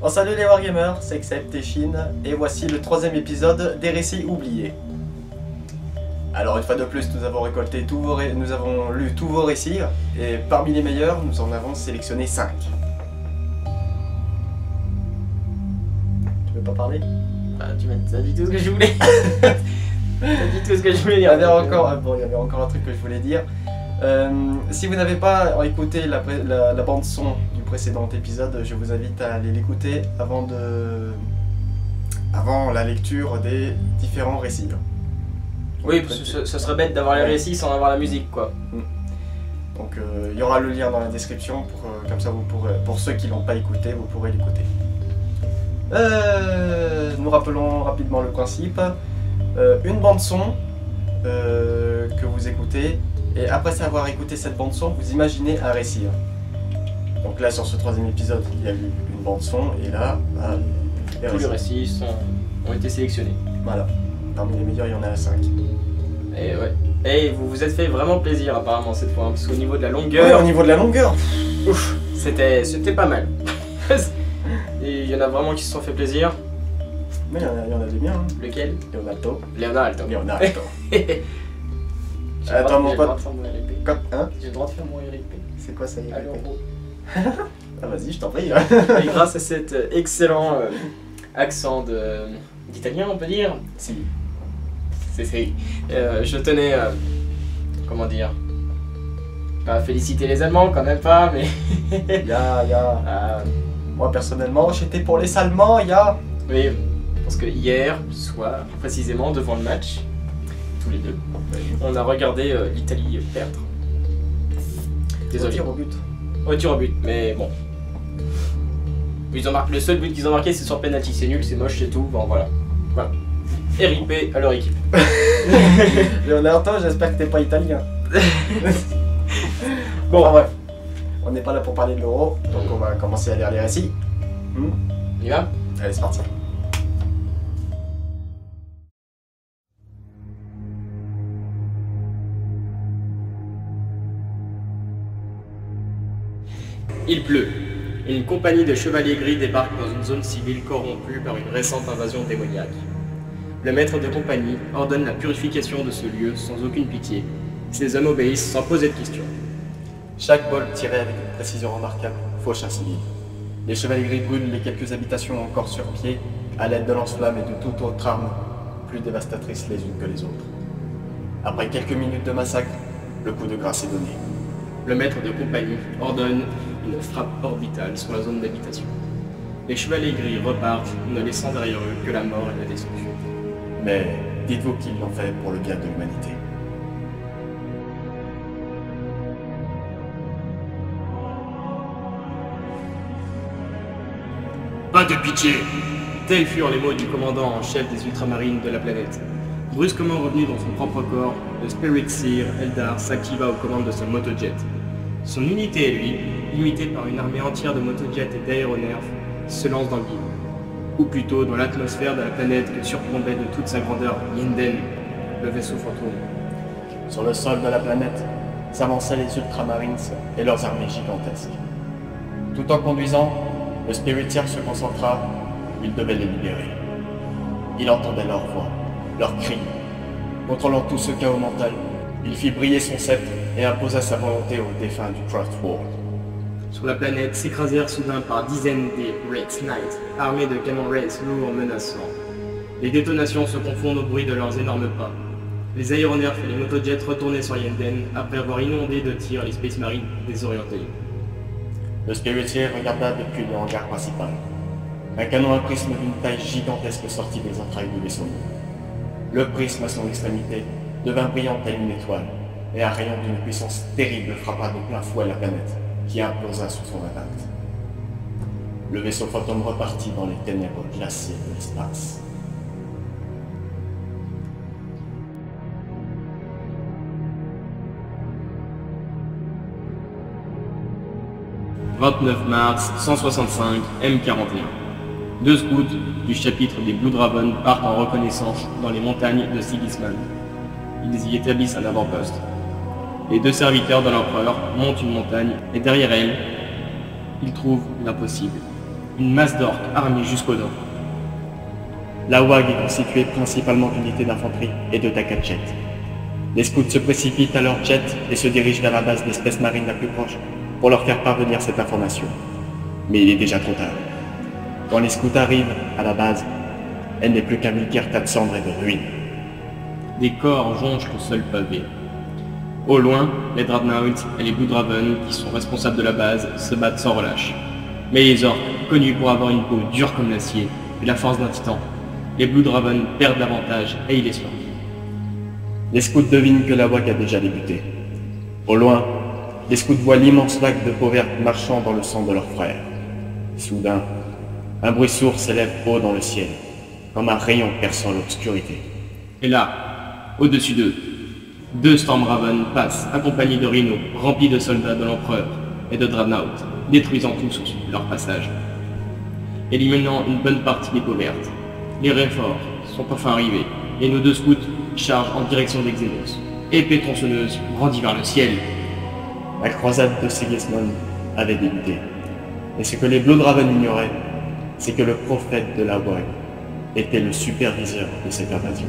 Oh, salut les Wargamers, c'est Xep et Chine, et voici le 3e épisode des récits oubliés. Alors une fois de plus, nous avons récolté nous avons lu tous vos récits, et parmi les meilleurs, nous en avons sélectionné 5. Tu veux pas parler? Bah, tu m'as dit tout ce que je voulais. T'as dit tout ce que je voulais dire. Il y avait encore un truc que je voulais dire. Si vous n'avez pas écouté la bande son du précédent épisode, je vous invite à aller l'écouter avant la lecture des différents récits. Oui, parce que ce serait bête d'avoir les récits sans avoir la musique, quoi. Donc il y aura le lien dans la description, comme ça pour ceux qui l'ont pas écouté, vous pourrez l'écouter. Nous rappelons rapidement le principe. Une bande son que vous écoutez, et après avoir écouté cette bande son, vous imaginez un récit. Donc là, sur ce 3e épisode, il y a eu une bande son, et là, tous les récits ont été sélectionnés. Voilà. Parmi les meilleurs, il y en a 5. Et ouais. Et vous vous êtes fait vraiment plaisir apparemment cette fois, hein, parce qu'au niveau de la longueur... Ouais, au niveau de la longueur, ouf, c'était pas mal. Et il y en a vraiment qui se sont fait plaisir. Mais il y en a des biens. Hein. Lequel? Leonardo. Leonardo. Attends mon pote. Hein? J'ai le droit de faire mon RIP. C'est quoi ça, RIP? Allez, en gros. Ah vas-y, je t'en prie. Et grâce à cet excellent accent d'italien, on peut dire. Si. Je tenais, comment dire, pas féliciter les Allemands, quand même pas, mais... Moi personnellement, j'étais pour les Allemands, Oui, parce que hier soir, précisément devant le match, tous les deux, on a regardé l'Italie perdre. Désolé. Au tir au but. Au tir au but, mais bon. Le seul but qu'ils ont marqué, c'est sur penalty, c'est nul, c'est moche, c'est tout, bon voilà. RIP à leur équipe. Leonardo, j'espère que t'es pas italien. Bon, ouais. On n'est pas là pour parler de l'euro, donc on va commencer à lire les récits. On y va? Allez, c'est parti. Il pleut. Une compagnie de chevaliers gris débarque dans une zone civile corrompue par une récente invasion démoniaque. Le maître de compagnie ordonne la purification de ce lieu sans aucune pitié. Ces hommes obéissent sans poser de questions. Chaque bol tiré avec une précision remarquable fauche un civil. Les chevaliers gris brûlent les quelques habitations encore sur pied à l'aide de lance-flammes et de toute autre arme plus dévastatrices les unes que les autres. Après quelques minutes de massacre, le coup de grâce est donné. Le maître de compagnie ordonne une frappe orbitale sur la zone d'habitation. Les chevaliers gris repartent, ne laissant derrière eux que la mort et la destruction. Mais dites-vous qu'ils l'ont fait pour le bien de l'humanité. Pas de pitié! Tels furent les mots du commandant en chef des ultramarines de la planète. Brusquement revenu dans son propre corps, le Spirit Seer Eldar s'activa aux commandes de son motojet. Son unité, lui, limitée par une armée entière de motojets et d'aéronefs, se lance dans le vide. Ou plutôt dans l'atmosphère de la planète que surplombait de toute sa grandeur Yinden, le vaisseau fantôme. Sur le sol de la planète s'avançaient les Ultramarines et leurs armées gigantesques. Tout en conduisant, le Spiritier se concentra, il devait les libérer. Il entendait leurs voix, leurs cris. Contrôlant tout ce chaos mental, il fit briller son sceptre et imposa sa volonté aux défunts du Craftworld. Sur la planète s'écrasèrent soudain par dizaines des Rex Knights, armés de canons Rex lourds menaçants. Les détonations se confondent au bruit de leurs énormes pas. Les aéronefs et les motojets retournaient sur Yinden après avoir inondé de tirs les Space Marines désorientés. Le Spiritier regarda depuis le hangar principal. Un canon à prisme d'une taille gigantesque sortit des entrailles du vaisseau. Le prisme à son extrémité devint brillant tel une étoile, et un rayon d'une puissance terrible frappa de plein fouet la planète, qui implosa sous son impact. Le vaisseau fantôme repartit dans les ténèbres glacées de l'espace. « 29 mars 165 M41. 2 scouts du chapitre des Blue Dragon partent en reconnaissance dans les montagnes de Sigismund. Ils y établissent un avant-poste. Les 2 serviteurs de l'empereur montent une montagne et derrière elle, ils trouvent l'impossible. une masse d'orques armés jusqu'aux dents. La WAG est constituée principalement d'unités d'infanterie et de Takachet. Les scouts se précipitent à leur jet et se dirigent vers la base d'espèces marines la plus proche pour leur faire parvenir cette information. Mais il est déjà trop tard. Quand les scouts arrivent à la base, elle n'est plus qu'un vulgaire tas de cendres et de ruines. Des corps jonchent le sol pavé. Au loin, les Dreadnoughts et les Blue Draven, qui sont responsables de la base, se battent sans relâche. Mais les orques, connus pour avoir une peau dure comme l'acier et la force d'un titan, les Blue Draven perdent l'avantage et ils les survivent. Les scouts devinent que la WAG a déjà débuté. Au loin, les scouts voient l'immense vague de peau verte marchant dans le sang de leurs frères. Soudain, un bruit sourd s'élève haut dans le ciel, comme un rayon perçant l'obscurité. Et là, au-dessus d'eux, 2 Stormraven passent, accompagnés de Rhino, remplis de soldats de l'Empereur et de Dreadnought, détruisant tout sur leur passage, éliminant une bonne partie des peaux vertes. Les renforts sont enfin arrivés, et nos 2 scouts chargent en direction des Xenos. Épée tronçonneuse brandie vers le ciel. La croisade de Sigismund avait débuté. Et ce que les Blue Draven ignoraient, c'est que le prophète de la WAG était le superviseur de cette invasion.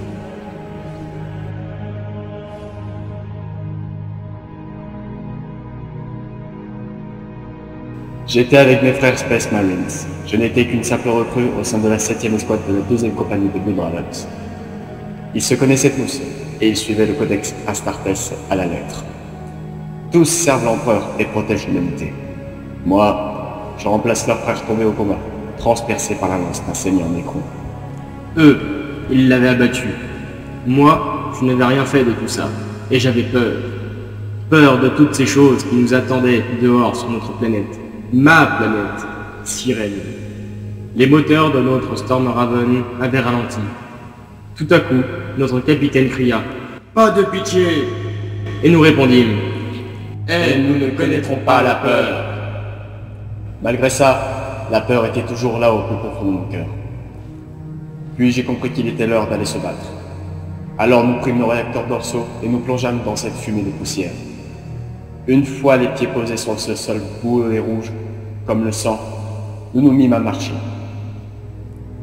J'étais avec mes frères Space Marines. Je n'étais qu'une simple recrue au sein de la 7e escouade de la 2e compagnie de Blue Dravens. Ils se connaissaient tous, et ils suivaient le codex Astartes à la lettre. Tous servent l'empereur et protègent l'humanité. Moi, je remplace leurs frères tombés au combat, transpercés par la lance d'un seigneur Nécron. Eux, ils l'avaient abattu. Moi, je n'avais rien fait de tout ça, et j'avais peur. Peur de toutes ces choses qui nous attendaient dehors sur notre planète. Ma planète, Sirène. Les moteurs de notre Stormraven avaient ralenti. Tout à coup, notre capitaine cria « Pas de pitié !» Et nous répondîmes « Et nous ne connaîtrons pas la peur !» Malgré ça, la peur était toujours là au plus profond de mon cœur. Puis j'ai compris qu'il était l'heure d'aller se battre. Alors nous prîmes nos réacteurs dorsaux et nous plongeâmes dans cette fumée de poussière. Une fois les pieds posés sur ce sol boueux et rouge, comme le sang, nous nous mîmes à marcher.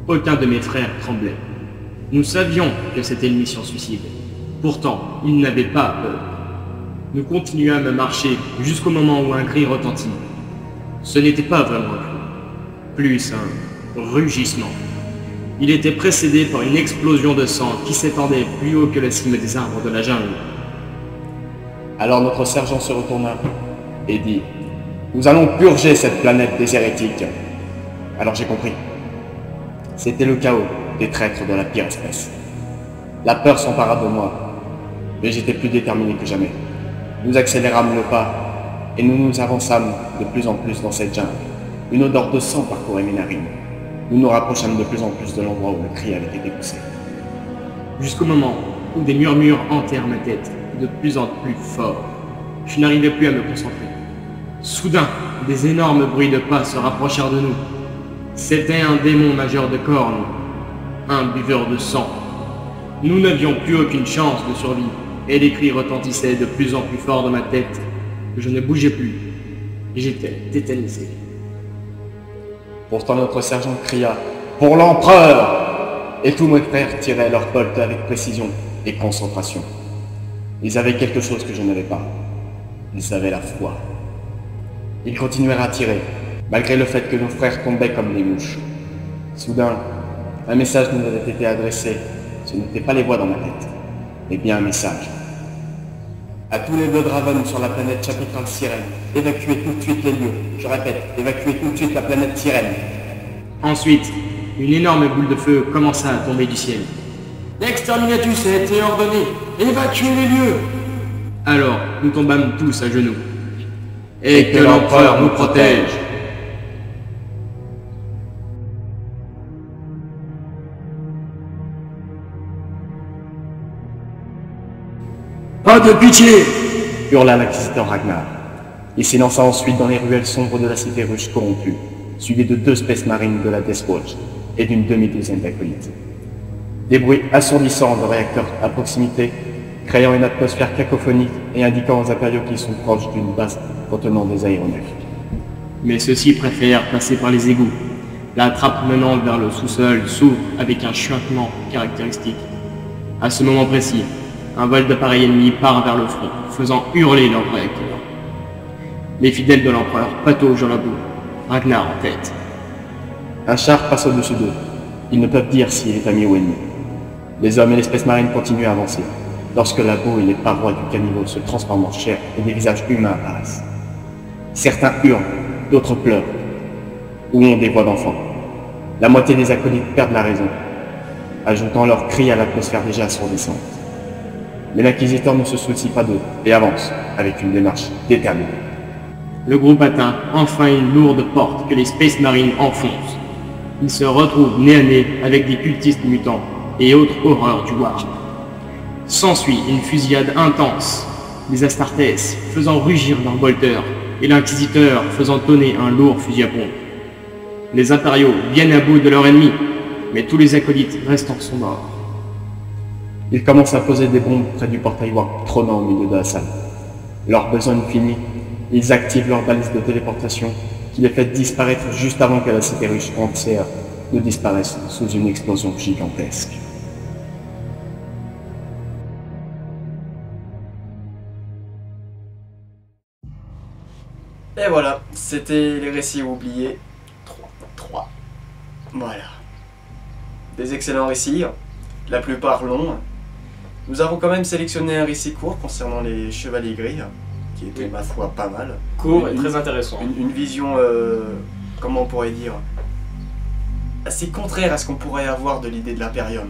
Aucun de mes frères tremblait. Nous savions que c'était une mission suicide. Pourtant, ils n'avaient pas peur. Nous continuâmes à marcher jusqu'au moment où un cri retentit. Ce n'était pas vraiment un cri, plus un rugissement. Il était précédé par une explosion de sang qui s'étendait plus haut que la cime des arbres de la jungle. Alors notre sergent se retourna et dit « Nous allons purger cette planète des hérétiques. » Alors j'ai compris. C'était le chaos des traîtres de la pire espèce. La peur s'empara de moi, mais j'étais plus déterminé que jamais. Nous accélérâmes le pas et nous nous avançâmes de plus en plus dans cette jungle. Une odeur de sang parcourait mes narines. Nous nous rapprochâmes de plus en plus de l'endroit où le cri avait été poussé. Jusqu'au moment où des murmures hantèrent ma tête, de plus en plus forts. Je n'arrivais plus à me concentrer. Soudain, des énormes bruits de pas se rapprochèrent de nous. C'était un démon majeur de cornes, un buveur de sang. Nous n'avions plus aucune chance de survie, et les cris retentissaient de plus en plus fort dans ma tête. Je ne bougeais plus, et j'étais tétanisé. Pourtant notre sergent cria « Pour l'empereur !» Et tous mes frères tiraient leurs bolts avec précision et concentration. Ils avaient quelque chose que je n'avais pas. Ils avaient la foi. Ils continuèrent à tirer, malgré le fait que nos frères tombaient comme des mouches. Soudain, un message nous avait été adressé. Ce n'était pas les voix dans ma tête, mais bien un message. À tous les Blue Draven sur la planète chapitrale Sirène, évacuez tout de suite les lieux. Je répète, évacuez tout de suite la planète Sirène. Ensuite, une énorme boule de feu commença à tomber du ciel. L'exterminatus a été ordonné. Évacuez les lieux. Alors, nous tombâmes tous à genoux. Et que l'empereur nous protège. Pas de pitié! Hurla l'inquisiteur Ragnar. Il s'élança ensuite dans les ruelles sombres de la cité russe corrompue, suivi de 2 Space Marines de la Death Watch et d'une demi-douzaine d'acolytes. Des bruits assourdissants de réacteurs à proximité, créant une atmosphère cacophonique et indiquant aux impériaux qu'ils sont proches d'une base contenant des aéronefs. Mais ceux-ci préfèrent passer par les égouts. La trappe menant vers le sous-sol s'ouvre avec un chuintement caractéristique. À ce moment précis, un vol d'appareils ennemis part vers le front, faisant hurler leur réacteur. Les fidèles de l'empereur pataugent dans la boue, Ragnar en tête. Un char passe au-dessus d'eux. Ils ne peuvent dire s'il est ami ou ennemi. Les hommes et les Space Marines continuent à avancer, lorsque la boue et les parois du caniveau se transforment en chair et des visages humains apparaissent. Certains hurlent, d'autres pleurent, ou ont des voix d'enfants. La moitié des acolytes perdent la raison, ajoutant leurs cris à l'atmosphère déjà assourdissante. Mais l'inquisiteur ne se soucie pas d'eux et avance avec une démarche déterminée. Le groupe atteint enfin une lourde porte que les Space Marines enfoncent. Ils se retrouvent nez à nez avec des cultistes mutants et autres horreurs du Warp. S'ensuit une fusillade intense, les Astartes faisant rugir leurs bolters et l'inquisiteur faisant tonner un lourd fusil à pompe. Les impériaux viennent à bout de leur ennemi, mais tous les acolytes restants sont morts. Ils commencent à poser des bombes près du portail Warp trônant au milieu de la salle. Leur besogne finie, ils activent leur balise de téléportation qui les fait disparaître juste avant que la cité russe entière ne disparaisse sous une explosion gigantesque. Et voilà, c'était les récits oubliés 3. Voilà. Des excellents récits, la plupart longs. Nous avons quand même sélectionné un récit court concernant les Chevaliers Gris, qui était ma foi pas mal. Court et très intéressant. Une vision, comment on pourrait dire, assez contraire à ce qu'on pourrait avoir de l'idée de l'Imperium.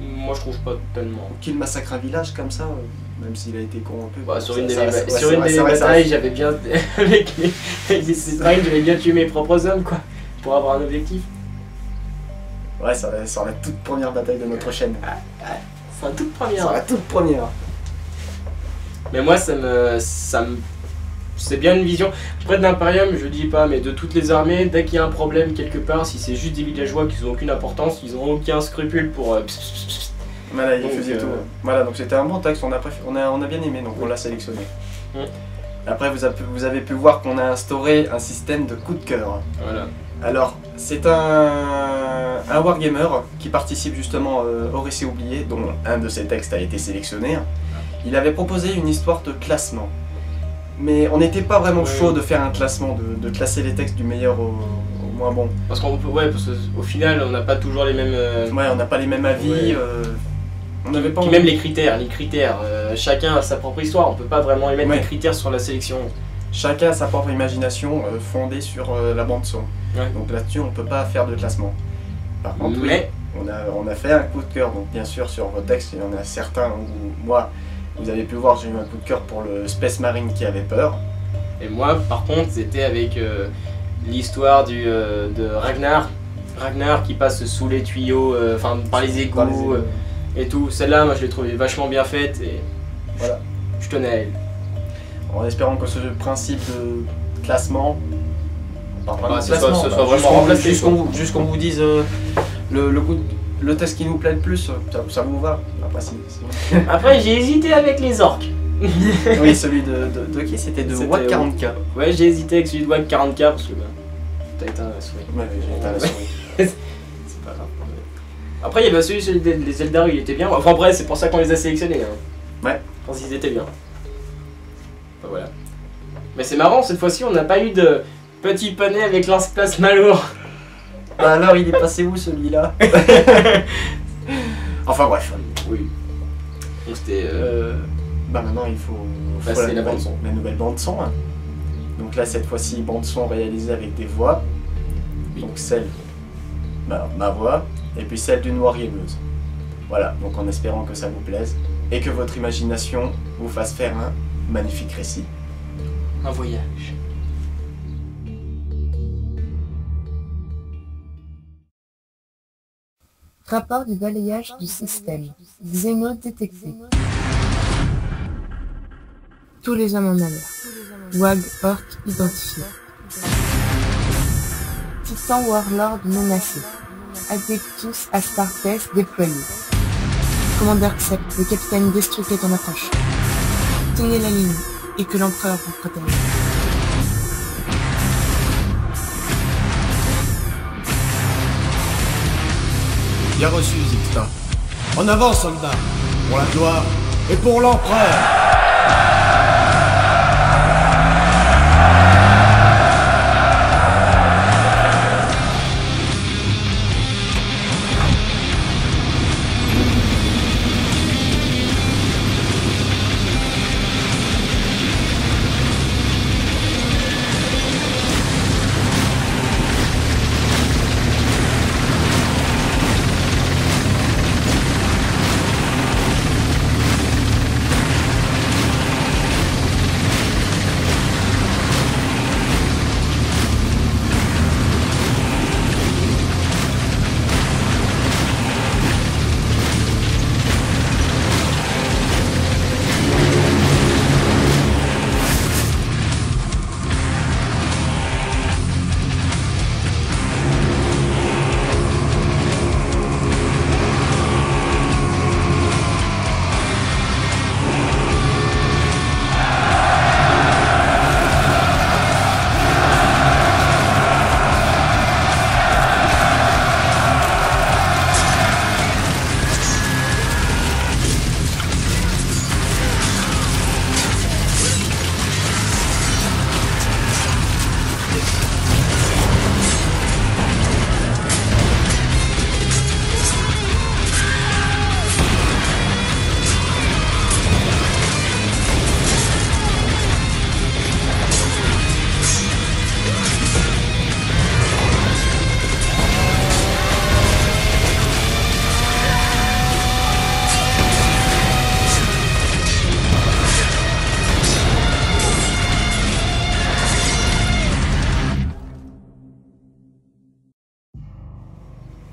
Moi je trouve pas tellement. Qu'il massacre un village comme ça, même s'il a été corrompu. Bah, sur une des batailles, j'avais bien avec les Space, j'avais bien tué mes propres hommes quoi, pour avoir un objectif. Ouais, c'est la toute première bataille de notre chaîne. C'est la toute première. C'est la toute première. Mais moi c'est bien une vision. Près de l'Imperium, je dis pas, mais de toutes les armées, dès qu'il y a un problème quelque part, si c'est juste des villageois qui n'ont aucune importance, ils n'ont aucun scrupule pour. Voilà, il faisait tout. Voilà, donc c'était un bon texte, on a bien aimé, donc on l'a sélectionné. Après, vous avez pu voir qu'on a instauré un système de coup de cœur. Voilà. Alors, c'est un wargamer qui participe justement au récit oublié, dont un de ses textes a été sélectionné. Il avait proposé une histoire de classement. Mais on n'était pas vraiment chaud de faire un classement, de classer les textes du meilleur au moins bon. Parce qu'au final, on n'a pas toujours les mêmes... Ouais, on n'a pas les mêmes avis. On n'avait pas... Même les critères, chacun a sa propre histoire, on peut pas vraiment émettre des critères sur la sélection. Chacun a sa propre imagination fondée sur la bande son. Ouais. Donc là-dessus, on peut pas faire de classement. Par contre, on a fait un coup de cœur, donc bien sûr sur vos textes, il y en a certains où moi, vous avez pu voir, j'ai eu un coup de cœur pour le Space Marine qui avait peur. Et moi, par contre, c'était avec l'histoire de Ragnar. Ragnar qui passe sous les tuyaux, par les égouts et tout. Celle-là, moi, je l'ai trouvée vachement bien faite et voilà, je tenais à elle. En espérant que ce principe de classement, ce soit vraiment remplacé. Juste qu'on vous dise le test qui nous plaît le plus, ça vous va. Après, j'ai hésité avec les orques. Oui, celui de qui? C'était de Watt 40K. Ouais, j'ai hésité avec celui de Watt 40K parce que t'as éteint la souris. Ouais, j'ai éteint la souris. C'est pas grave. Après, il y avait celui des Eldar, il était bien. Enfin, après, c'est pour ça qu'on les a sélectionnés. Ouais. Parce qu'ils étaient bien. Enfin, voilà. Mais c'est marrant, cette fois-ci, on n'a pas eu de petit poney avec lance-plasma lourd. Bah alors, il est passé où celui-là? Enfin bref. Oui. Donc c'était... Bah maintenant il faut la bande son. La nouvelle bande son. Hein. Donc là cette fois-ci bande son réalisée avec des voix. Oui. Donc celle, ma voix, et puis celle d'une wargameuse. Voilà, donc en espérant que ça vous plaise et que votre imagination vous fasse faire un magnifique récit. Un voyage. Rapport du balayage du système. Xéno détecté. Tous les hommes en alerte. Wag Orc identifié. Titan Warlord menacé. Adeptus Astartes déployé. Commandeur Xep, le capitaine Destruc est en approche. Tenez la ligne et que l'empereur vous protège. Bien reçu, Zixta. En avant, soldats, pour la gloire et pour l'empereur.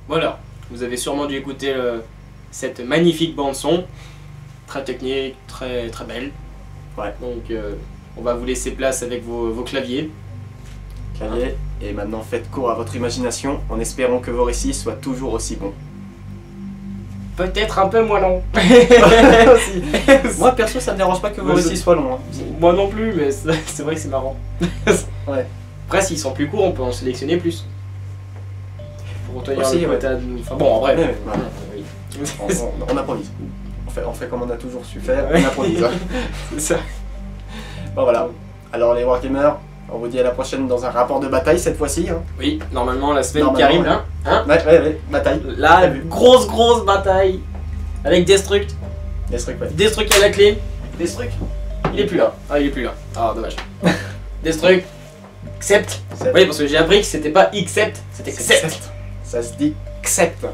Voilà, vous avez sûrement dû écouter cette magnifique bande son, très technique, très belle. Ouais. Donc on va vous laisser place avec vos claviers. Clavier, et maintenant faites cours à votre imagination en espérant que vos récits soient toujours aussi bons. Peut-être un peu moins long. Moi perso ça me dérange pas que vos récits soient longs. Hein. Moi non plus, mais c'est vrai que c'est marrant. Ouais. Après s'ils sont plus courts, on peut en sélectionner plus. Pour retenir Aussi, le ouais. quota. Enfin bon, en vrai. Ouais, ouais. Oui. On improvise. On fait comme on a toujours su faire, on improvise. Hein. C'est ça. Bon voilà. Alors les Wargamers, on vous dit à la prochaine dans un rapport de bataille cette fois-ci. Hein. Oui, normalement la semaine qui Normalement, arrive là. Hein, Ouais, bataille. là, grosse bataille. Avec Destruct. Destruct, ouais. Destruct à la clé. Destruct. Il est plus là. Ah, il est plus là. Ah, dommage. Destruct. Accept. Accept. Oui, parce que j'ai appris que c'était pas accept, c'était accept. Ça se dit accept,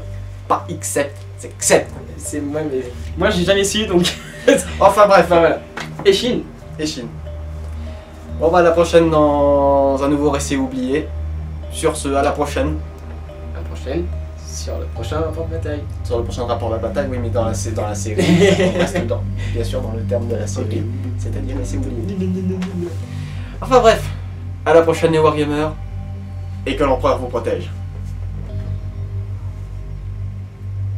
pas accept, c'est accept. C'est moi, mais moi j'ai jamais su donc. Enfin bref, Enfin voilà. Et Chine. et Chine. Bon bah à la prochaine dans un nouveau récit oublié. Sur ce, à la prochaine. À la prochaine. Sur le prochain rapport de bataille. Sur le prochain rapport de la bataille, oui mais dans la série. On reste bien sûr dans le terme de la série. C'est-à-dire récit oublié. Enfin bref, à la prochaine les Wargamers. Et que l'empereur vous protège.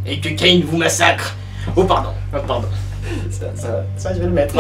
Et que Kane vous massacre. Oh pardon. Oh, pardon. Ça je vais le mettre.